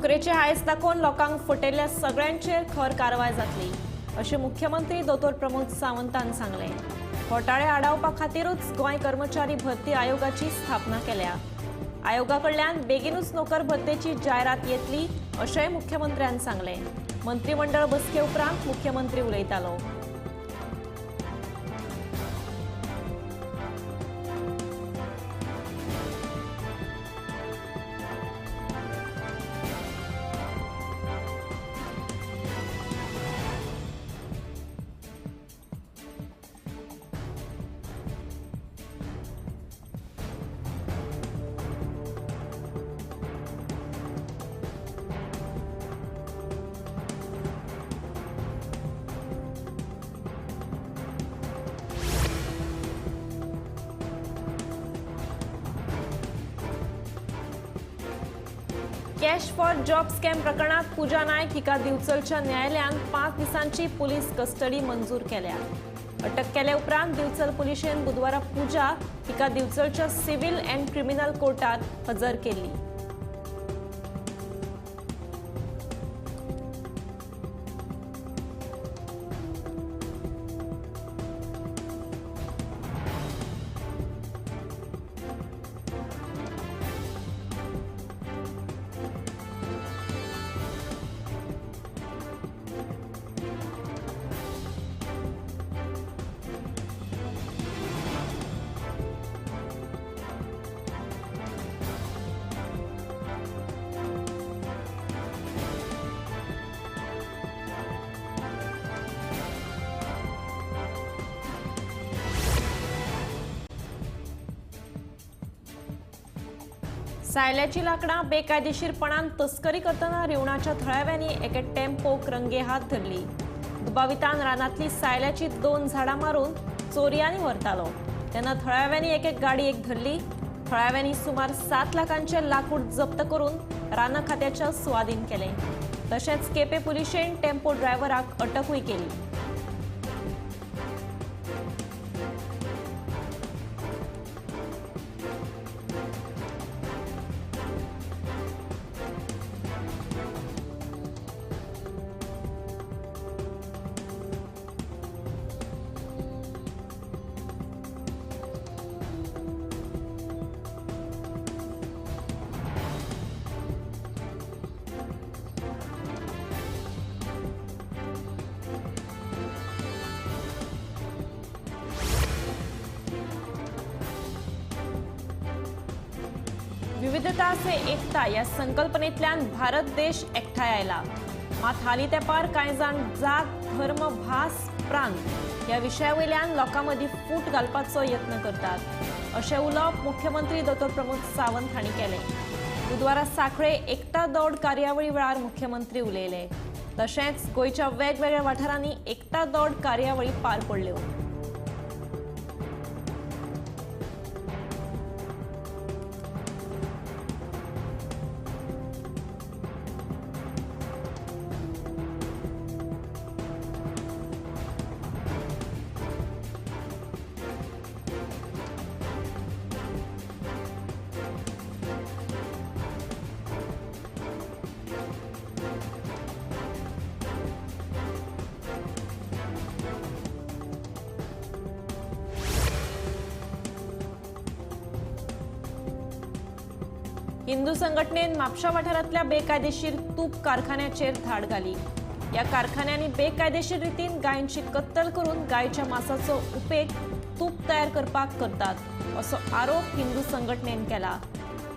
नोकरेचे हायस दाखोवन लोकांक फटयल्ल्या सगळ्यांचेर खर कारवाय जातली अशें मुख्यमंत्री दोतोर प्रमोद सावंतान सांगलें। घोटाळे आडावपा खातीरूच गोंय कर्मचारी भरती आयोगाची स्थापना केल्या। आयोगा कडल्यान बेगीनूच नोकर भरतेची जायरात येतली अशेंय मुख्यमंत्र्यान सांगलें। मंत्रिमंडळ बसके उपरांत मुख्यमंत्री उलयतालो। कॅश फॉर जॉब स्कॅम प्रकरणात पूजा नायक हिका दिवचलच्या न्यायालयान 5 दिसांची पुलीस कस्टडी मंजूर केल्या। अटक केल्या उपरांत दिवचल पुलिशेन बुधवारा पूजा हिका दिवचलच्या सिव्हिल अँड क्रिमिनल कोर्टात हजर केली। सायल्याची लाकडां बेकायदेशीरपणान तस्करी करतना रिवणाच्या थळाव्यांनी एके टेम्पोक रंगे हात धरली। दुबावितान रानांतली सायल्याची 2 झाडां मारून चोरयांनी व्हरतालो तेन्ना थळाव्यांनी एक गाडी धरली। थळाव्यांनी सुमार 7 लाखांचे लाकूड जप्त करून रान खात्याच्या सुवाधीन केले। तशेंच केपे पुलिशेन टेम्पो ड्रायव्हराक अटकूय केली। विविधता से एकता या संकल्पनेतल्यान भारत देश एकठांय आयला। मात हालीं तेंपार कांय जाण जात, धर्म, भास, प्रांत ह्या विशयावयल्यान लोकां मदीं फूट घालपाचो यत्न करतात अशें उलोवप मुख्यमंत्री दोतोर प्रमोद सावंत हांणी केलें। बुधवारा सांखळे एकता दौड कार्यावळी वेळार मुख्यमंत्री उलयले। तशेंच गोंयच्या वेगवेगळ्या वाठारांनी एकता दौड कार्यावळी पार पडल्यो। हिंदू संघटनेन म्हापशा वाठारांतल्या बेकायदेशीर तूप कारखान्याचेर धाड घाली। या कारखान्यांनी बेकायदेशीर रितीन गायंची कत्तल करून गायच्या मांसाचो उपेग तूप तयार करपाक करतात असो आरोप हिंदू संघटनेन केला।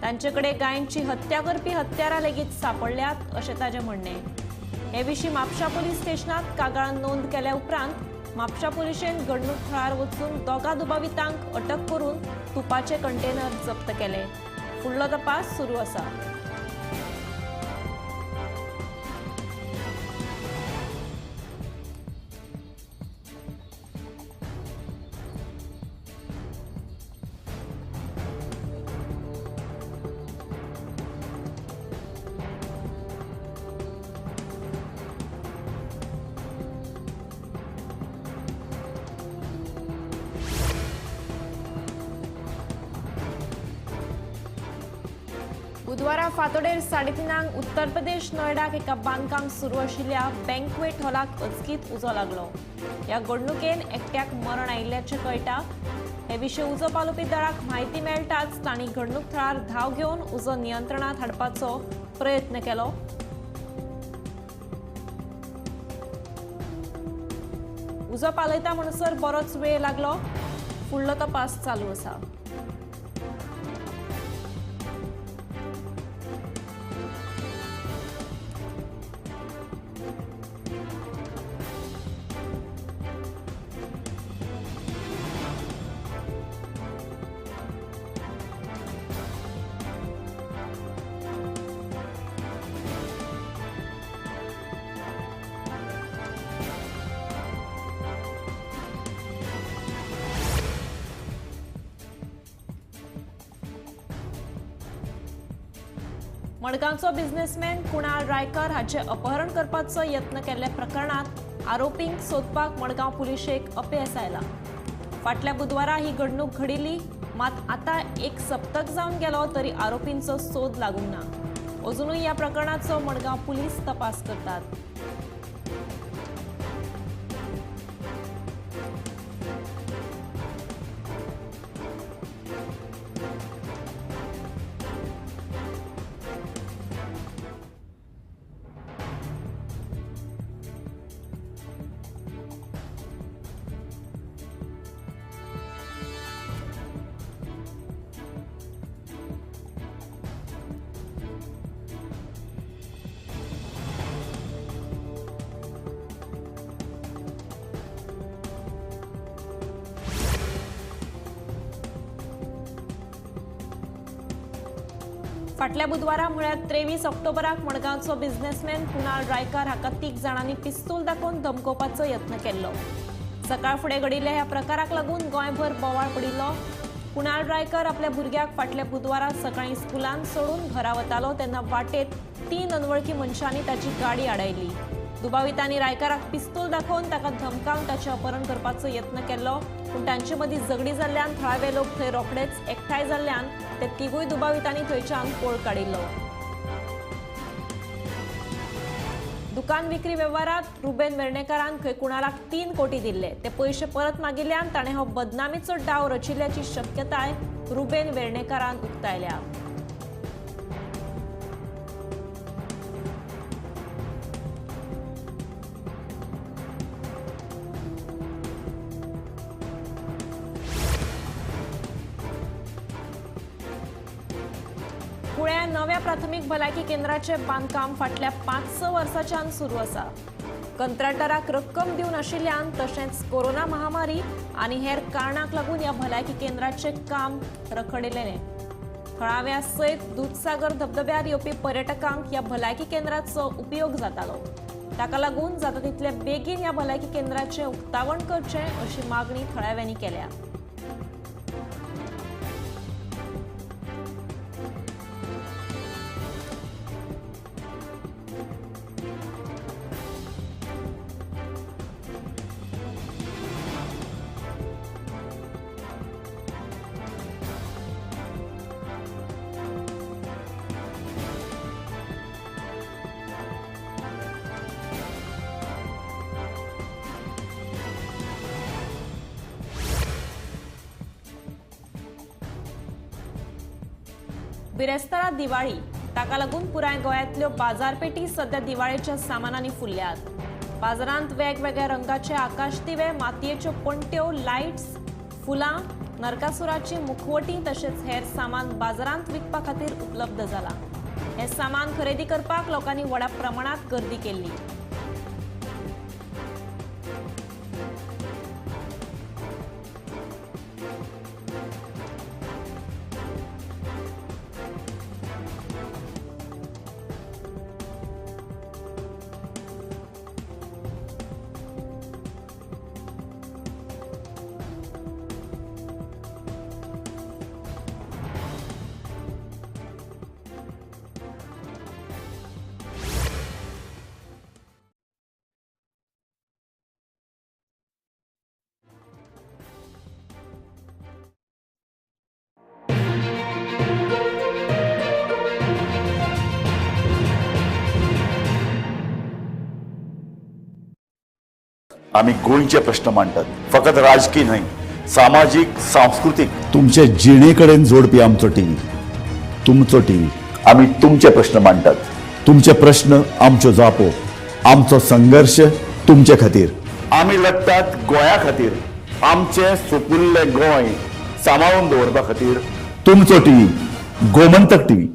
तांचेकडे गायंची हत्या करपी हत्यारां लेगीत सापडल्यात अशें ताचें म्हणणें। हे विशीं म्हापशा पुलीस स्टेशनात कागाळान नोंद केल्या उपरांत म्हापशा पुलिशेन घडणूक थळार वचून दोगा दुबावितांक अटक करून तुपाचे कंटेनर जप्त केले। फुडलो तपास सुरू आसा। बुधवारा फांतोडेर 3:30 उत्तर प्रदेश नोएडाक एका बांदकाम सुरू आशिल्ल्या बँक्वेट हॉलाक अचकीत उजो लागलो. ह्या घडणुकेन एकट्याक मरण आयिल्ल्याचें कळटा. हे विशीं उजो पालोवपी दळाक म्हायती मेळटाच तांणी घडणूक थळार धांव घेवन उजो नियंत्रणांत हाडपाचो प्रयत्न केलो. उजो पालयता म्हणसर बरोच वेळ लागलो. फुडलो तपास चालू आसा. मडगांवचो बिझनेसमॅन कुणाल रायकर हाचे अपहरण करपाचो यत्न केल्ल्या प्रकरणात आरोपींक सोदपाक मडगांव पुलिशेक अपेस आयला. फाटल्या बुधवारा ही घडणूक घडिल्ली, मात आता एक सप्तक जावन गेलो तरी आरोपींचो सोद लागूंक ना. अजुनूय ह्या प्रकरणाचो मडगांव पुलीस तपास करतात. फाटल्या बुधवारा म्हळ्यार 23 ऑक्टोबराक मडगांवचो बिझनेसमॅन कुणाल रायकर हाका 3 जाणांनी पिस्तूल दाखोवन धमकोवपाचो यत्न केल्लो. सकाळ फुडें घडिल्ल्या ह्या प्रकाराक लागून गोंयभर बोवाळ पडिल्लो. कुणाल रायकर आपल्या भुरग्याक फाटल्या बुधवारा सकाळीं स्कुलान सोडून घरा वतालो तेन्ना वाटेत 3 अनवळखी मनशांनी ताची गाडी आडायली. दुबावितांनी रायकराक पिस्तूल दाखोवन ताका धमकावन ताचें अपहरण करपाचो यत्न केल्लो, पूण तांचे मदीं झगडी जाल्ल्यान थळावे लोक थंय रोखडेच एकठांय जाल्ल्यान ते तिगूय दुबावितांनी थंयच्यान पळ काडिल्लो. दुकान विक्री वेव्हारात रुबेन वेर्णेकारान खंय कुणालाक 3 कोटी दिल्ले. ते पयशे परत मागिल्ल्यान ताणें हो बदनामीचो डाव रचिल्ल्याची शक्यताय रुबेन वेर्णेकारान उक्तायल्या. कुळ्या नव्या प्राथमीक भलायकी केंद्राचे बांदकाम फाटल्या 5-6 वर्सांच्यान सुरू आसा. कंत्राटदाराक रक्कम दिवन आशिल्ल्यान तशेंच कोरोना महामारी आनी हेर कारणांक लागून ह्या भलायकी केंद्राचे काम रखडिल्लें. थळाव्या सयत दूधसागर धबधब्यार येवपी पर्यटकांक ह्या भलायकी केंद्राचो उपयोग जातालो. ताका लागून जाता तितले बेगीन ह्या भलायकी केंद्राचें उक्तावण करचें अशी मागणी थळाव्यांनी केल्या. बिरेस्तारा दिवाळी ताका लागून पुराय गोंयांतल्यो बाजारपेठी सध्या दिवाळेच्या सामानांनी फुल्ल्यात. बाजारांत वेगवेगळ्या रंगाचे आकाश दिवे, मातयेच्यो पणट्यो, लायट्स, फुलां, नरकासुराची मुखवटी तशेंच हेर सामान बाजारांत विकपा खातीर उपलब्ध जाला. हे सामान खरेदी करपाक लोकांनी व्हड्या प्रमाणात गर्दी केल्ली. आम्ही गोंयचे प्रश्न मांडटात, फकत राजकीय न्हय, सामाजीक सांस्कृतिक. तुमचे जिणेकडेन जोडपी आमचो टीव्ही, तुमचो टीव्ही. आम्ही तुमचे प्रश्न मांडटात. तुमचे प्रश्न आमच्यो जापो, आमचो संघर्ष तुमचे खातीर. आम्ही लढटात गोंया खातीर, आमचे सोपुल्ले गोंय सांबाळून दवरपा खातीर. तुमचो टीव्ही, गोमंतक टीव्ही.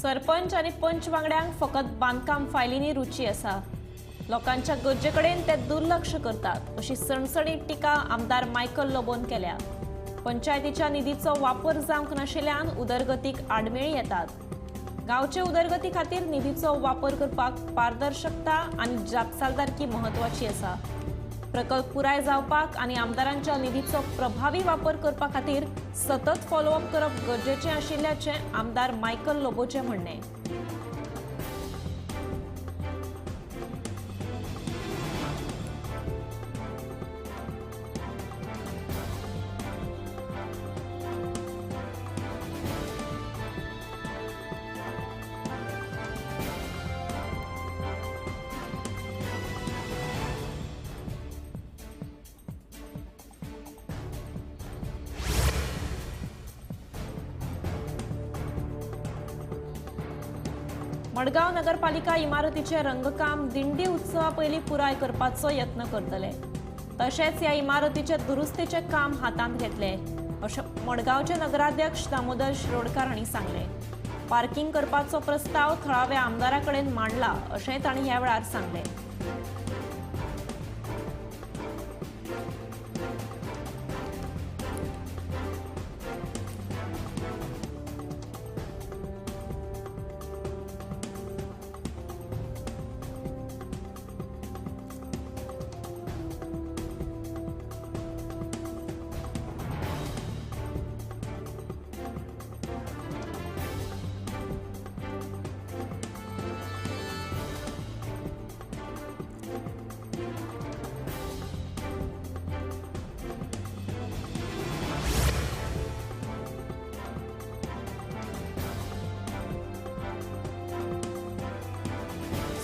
सरपंच आणि पंच वांगड्यांक फकत बांदकाम फायलींनी रुची आसा. लोकांच्या गरजेकडेन ते दुर्लक्ष करतात अशी सणसणीत टिका आमदार मायकल लोबोन केल्या. पंचायतीच्या निधीचो वापर जावंक नाशिल्ल्यान उदरगतीक आडमेळी येतात. गांवचे उदरगती खातीर निधीचो वापर करपाक पारदर्शकता आनी जापसालदारकी म्हत्वाची आसा. प्रकल्प पुराय जावपाक आनी आमदारांच्या निधीचो प्रभावी वापर करपा खातीर सतत फॉलोअप करप गरजेचें आशिल्ल्याचें आमदार मायकल लोबोचें म्हणणें. मडगांव नगरपालिका इमारतीचे रंगकाम दिंडी उत्सवा पयलीं पुराय करपाचो यत्न करतले. तशेंच ह्या इमारतीचे दुरुस्तीचे काम हातांत घेतले अशें मडगांवचे नगराध्यक्ष दामोदर शिरोडकार हांणी सांगले. पार्किंग करपाचो प्रस्ताव थळाव्या आमदारा कडेन मांडला अशेंय तांणी ह्या वेळार सांगले.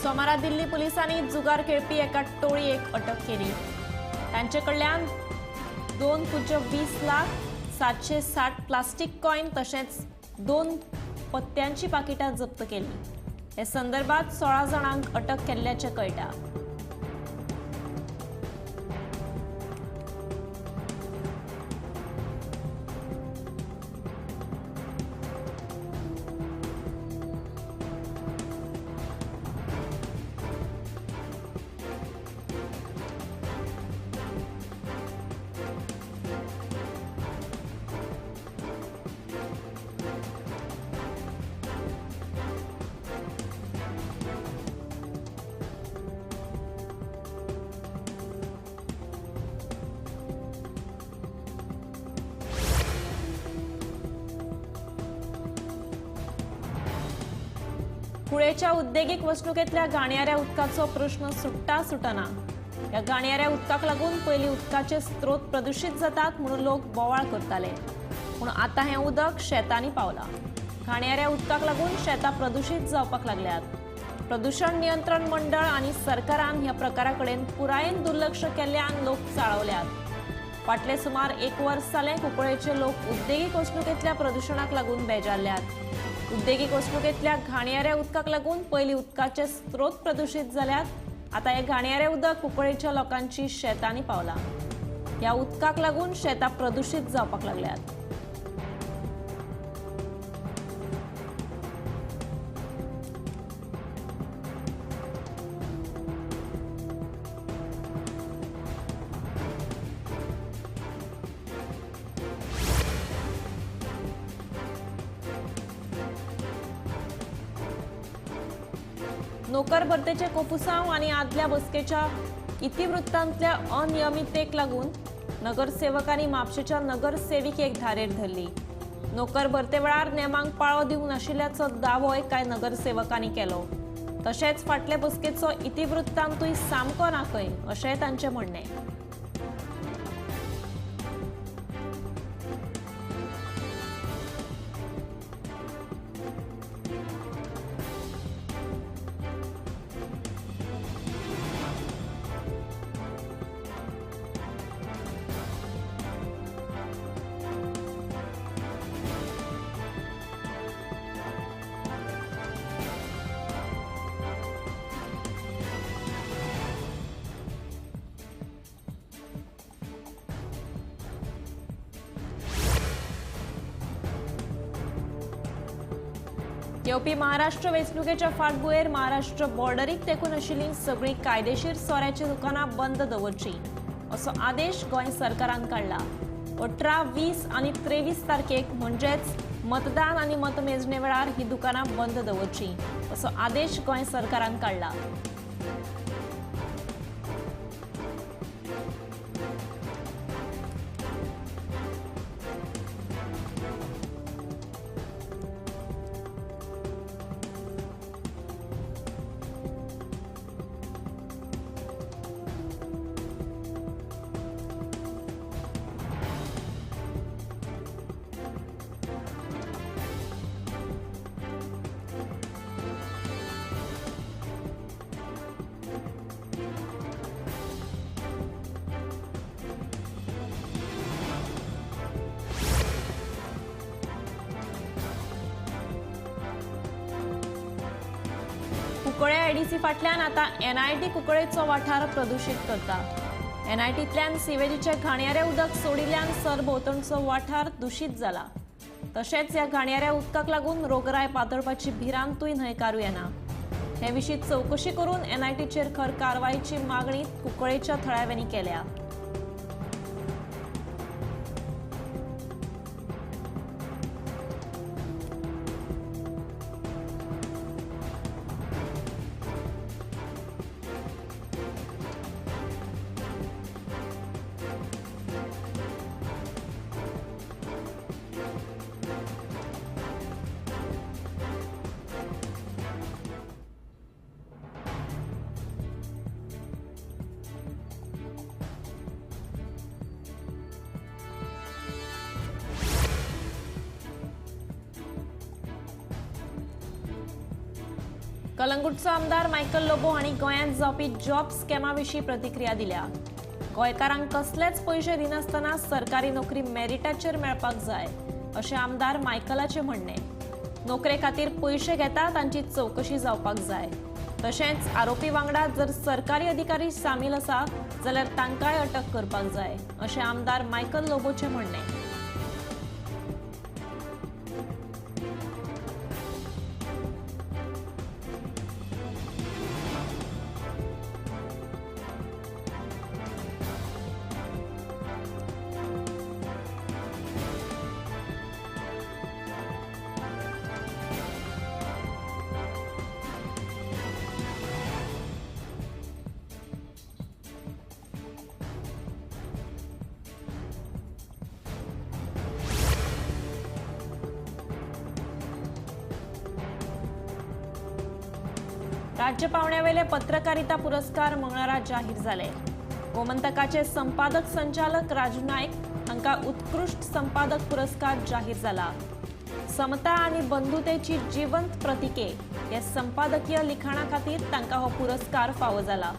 सोमारा दिल्ली पुलिसांनी जुगार खेळपी एका टोळयेक अटक केली. तांचे कडल्यान 2,20,760 प्लास्टीक कॉइन तशेंच 2 पत्त्यांची पाकिटां जप्त केली. हे संदर्भात 16 जाणांक अटक केल्ल्याचे कळटा. कुळेच्या उद्देगीक वसणुकेतल्या गाणयाऱ्या उदकाचो प्रश्न सुटना. या गाणयाऱ्या उदकाक लागून पयलीं उदकाचे स्त्रोत प्रदूषित जातात म्हणून लोक बोवाळ करताले, पूण आतां हें उदक शेतांनी पावलां. गाणयाऱ्या उदकाक लागून शेतां प्रदूषित जावपाक लागल्यात. प्रदूषण नियंत्रण मंडळ आनी सरकारान ह्या प्रकारा कडेन पुरायेन दुर्लक्ष केल्ल्यान लोक चाळवल्यात. फाटले सुमार 1 वर्स जालें कुंकळेचे लोक उद्देगीक वसणुकेतल्या प्रदूषणाक लागून बेजारल्यात. उद्देगीक वसणुकेतल्या घाणयाऱ्या उदकाक लागून पयलीं उदकाचे स्त्रोत प्रदूषित जाल्यात. आतां हे घाणयारें उदक कुंकळेच्या लोकांची शेतांनी पावलां. ह्या उदकाक लागून शेतां प्रदूषित जावपाक लागल्यात. नोकर भरतेचे कोफुसांव आणि आदल्या बसकेच्या इतिवृत्तांतल्या अनियमिततेक लागून नगरसेवकांनी म्हापशेच्या नगरसेविकेक धारेर धरली. नोकर भरते वेळार नेमांक पाळो दिवंक नाशिल्ल्याचो दावोय कांय नगरसेवकांनी केलो. तशेंच फाटले बसकेचो इतिवृत्तांतूय सामको नाकय अशेंय तांचें म्हणणें. येवपी महाराष्ट्र वेंचणुकेच्या फाटभुंयेर महाराष्ट्र बॉर्डरीक तेंकून आशिल्लीं सगळीं कायदेशीर सोऱ्याचीं दुकानां बंद दवरची असो आदेश गोंय सरकारान काडला. 18, 20 आनी 23 तारखेक म्हणजेच मतदान आनी मतमेजणे वेळार ही दुकानां बंद दवरची असो आदेश गोंय सरकारान काडला. कुंकळे आयडीसी फाटल्यान आता एनआयटी कुंकळेचो वाठार प्रदूषित करता. एनआयटींतल्यान सिवेजीचे घाणयारे उदक सोडिल्ल्यान सरभोंवतणचो वाठार दूषित जाला. तशेंच ह्या घाणयाऱ्या उदकाक लागून रोगराय पातळपाची भिरांतूय न्हयकारूं येना. हे विशीं चवकशी करून एनआयटीचेर खर कारवायेची मागणी कुंकळेच्या थळाव्यांनी केल्या. कलंगूटचो आमदार मायकल लोबो हांणी गोंयांत जावपी जॉब स्कॅमा विशीं प्रतिक्रिया दिल्या. गोंयकारांक कसलेच पयशे दिनासतना सरकारी नोकरी मेरिटाचेर मेळपाक जाय अशें आमदार मायकलाचें म्हणणें. नोकरे खातीर पयशे घेता तांची चवकशी जावपाक जाय. तशेंच आरोपी वांगडा जर सरकारी अधिकारी सामील आसा जाल्यार तांकांय अटक करपाक जाय अशें आमदार मायकल लोबोचें म्हणणें. राज्य पावण्यावेले पत्रकारिता पुरस्कार मंगळारा जाहीर जाले. गोमंतकाचे संपादक संचालक राजू नायक हांकां उत्कृष्ट संपादक पुरस्कार जाहीर जाला. समता आणि बंधुतेची जिवंत प्रतिके हे संपादकीय लिखाणा खातीर तांकां हो पुरस्कार फावो जाला.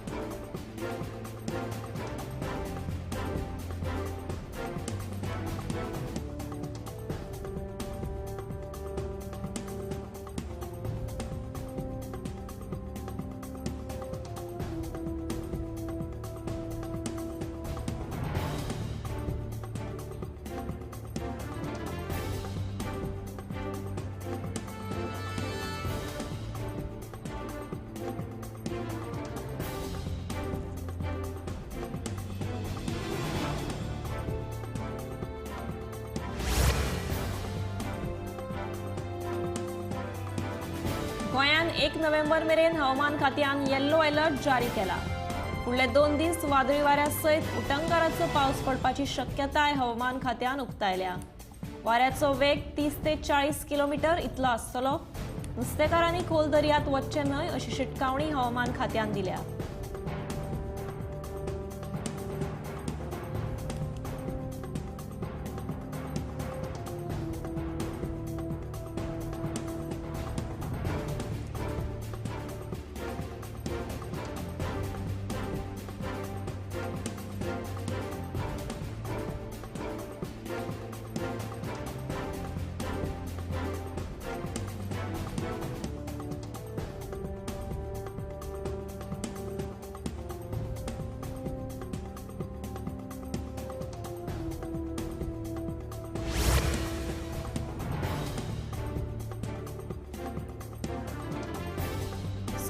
गोंयांत 1 नोव्हेंबर मेरेन हवामान खात्यान येल्लो अलर्ट जारी केला. फुडले 2 दीस वादळी वाऱ्या सयत उटंगाराचो पावस पडपाची शक्यताय हवामान खात्यान उक्तायल्या. वाऱ्याचो वेग 30 ते 40 किलोमीटर इतलो आसतलो. नुस्तेकारांनी खोल दर्यांत वचचे न्हय अशी शिटकावणी हवामान खात्यान दिल्या.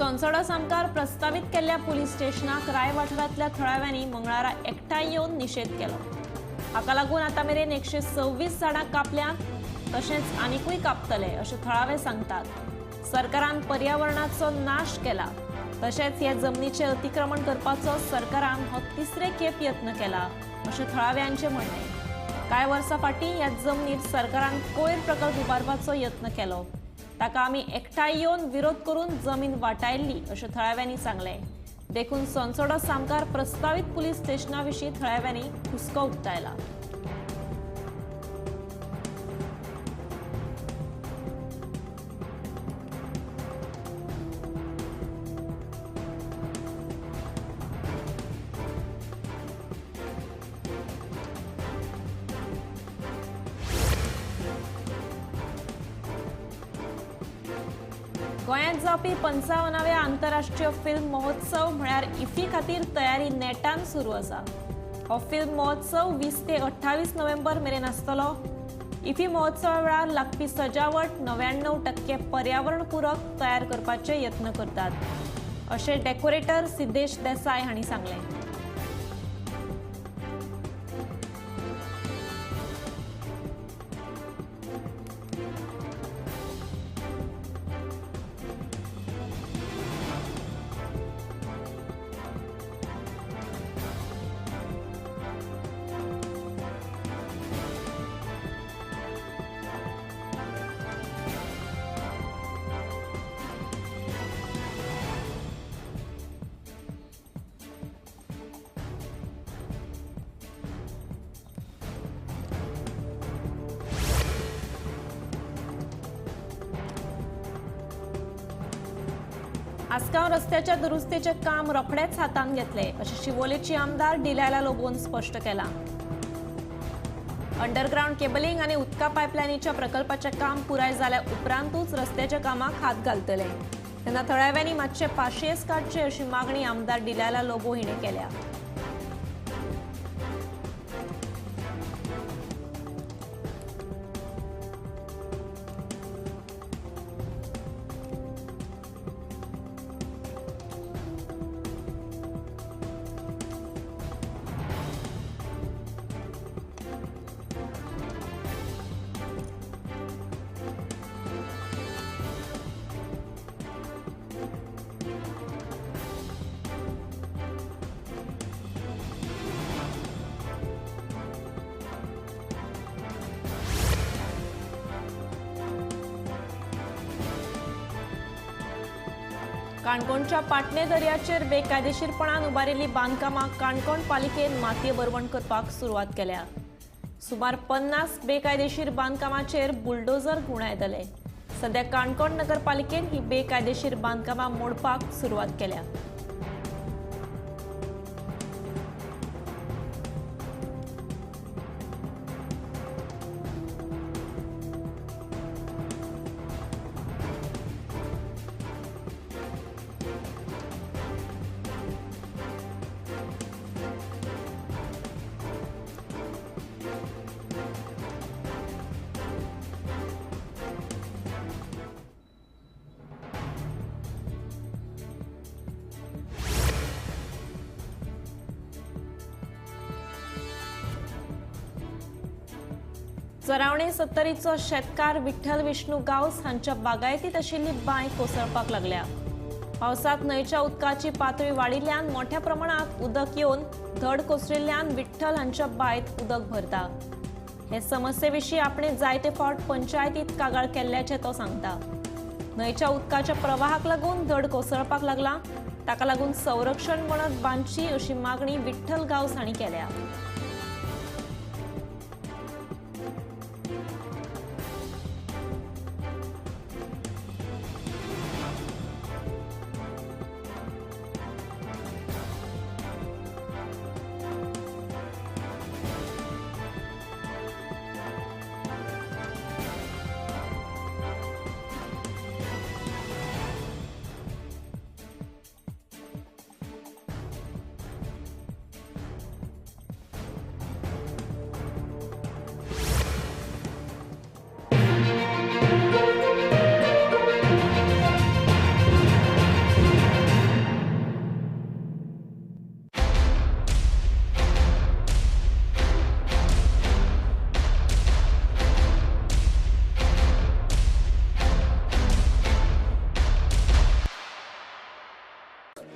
संसद आमकार प्रस्तावित केल्ल्या पुलीस स्टेशनाक राय वाठारांतल्या थळाव्यांनी मंगळारा एकठांय येवन निशेध केलो. हाका लागून आतां मेरेन 126 झाडां कापल्यांत तशेंच आनीकूय कापतले अशें थळावे सांगतात. सरकारान पर्यावरणाचो नाश केला तशेंच ह्या जमनीचें अतिक्रमण करपाचो सरकारान हो 3रे खेप यत्न केला अशें थळाव्यांचें म्हणणें. कांय वर्सां फाटीं ह्या जमनीर सरकारान कोयर प्रकल्प उबारपाचो यत्न केलो. ताका आमी एकठांय येवन विरोध करून जमीन वाटायल्ली अशें थळाव्यांनी सांगलें. देखून संसद आमकार प्रस्तावित पुलीस स्टेशना विशीं थळाव्यांनी हुस्को उक्तायला. गोंयांत जावपी 55व्या आंतरराष्ट्रीय फिल्म महोत्सव म्हळ्यार इफ्फी खातीर तयारी नेटान सुरू आसा. हो फिल्म महोत्सव 20 ते 28 नोव्हेंबर मेरेन आसतलो. इफ्फी महोत्सवा वेळार लागपी सजावट 99% पर्यावरण पूरक तयार करपाचे यत्न करतात अशें डेकोरेटर सिद्धेश देसाय हांणी सांगलें. आसगांव रस्त्याच्या दुरुस्तीचे काम रोखडेच हातांत घेतले अशें शिवोलेची आमदार डिलायला लोबोन स्पश्ट केलां. अंडरग्राउंड केबलिंग आनी उदका पायपलायनीच्या प्रकल्पाचें काम पुराय जाल्या उपरांतूच रस्त्याच्या कामाक हात घालतले. तेन्ना थळाव्यांनी मातशे पाशयेस काडचे अशी मागणी आमदार डिलायला लोबो हिणें केल्या. काणकोणच्या पाटणे दर्याचेर बेकायदेशीरपणान उबारिल्ली बांदकामां काणकोण पालिकेन मातये भरवण करपाक सुरवात केल्या. सुमार 50 बेकायदेशीर बांदकामांचेर बुलडोजर घुवडायतले. सध्या काणकोण नगरपालिकेन ही बेकायदेशीर बांदकामां मोडपाक सुरवात केल्या. चरावणे सत्तरीचो शेतकार विठ्ठल विष्णू गावस हांच्या बागायतीत आशिल्ली बांय कोसळपाक लागल्या। पावसात न्हंयच्या उदकाची पातळी वाडिल्ल्यान मोठ्या प्रमाणात उदक येवन धड कोसळिल्ल्यान विठ्ठल हांच्या बांयत उदक भरता। हे समस्येविशीं आपणे जायते फावट पंचायतीत कागाळ केल्ल्याचे तो सांगता। न्हंयच्या उदकाच्या प्रवाहाक लागून धड कोसळपाक लागला, ताका लागून संरक्षण वणत बांदची अशी मागणी विठ्ठल गावस हांणी केल्या।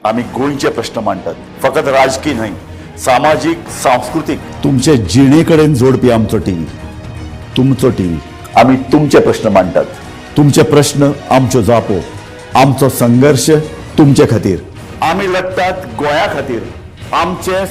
आम्ही गोंयचे प्रश्न मांडटात, फकत राजकीय न्हय, सामाजिक सांस्कृतिक। तुमचे जिणेकडेन जोडपी आमचो टीव्ही, तुमचो टीव्ही। आम्ही तुमचे प्रश्न मांडटात। तुमचे प्रश्न आमच्यो जापो, आमचो संघर्श तुमचे खातीर। आम्ही लढतात गोंया खातीर। आमचे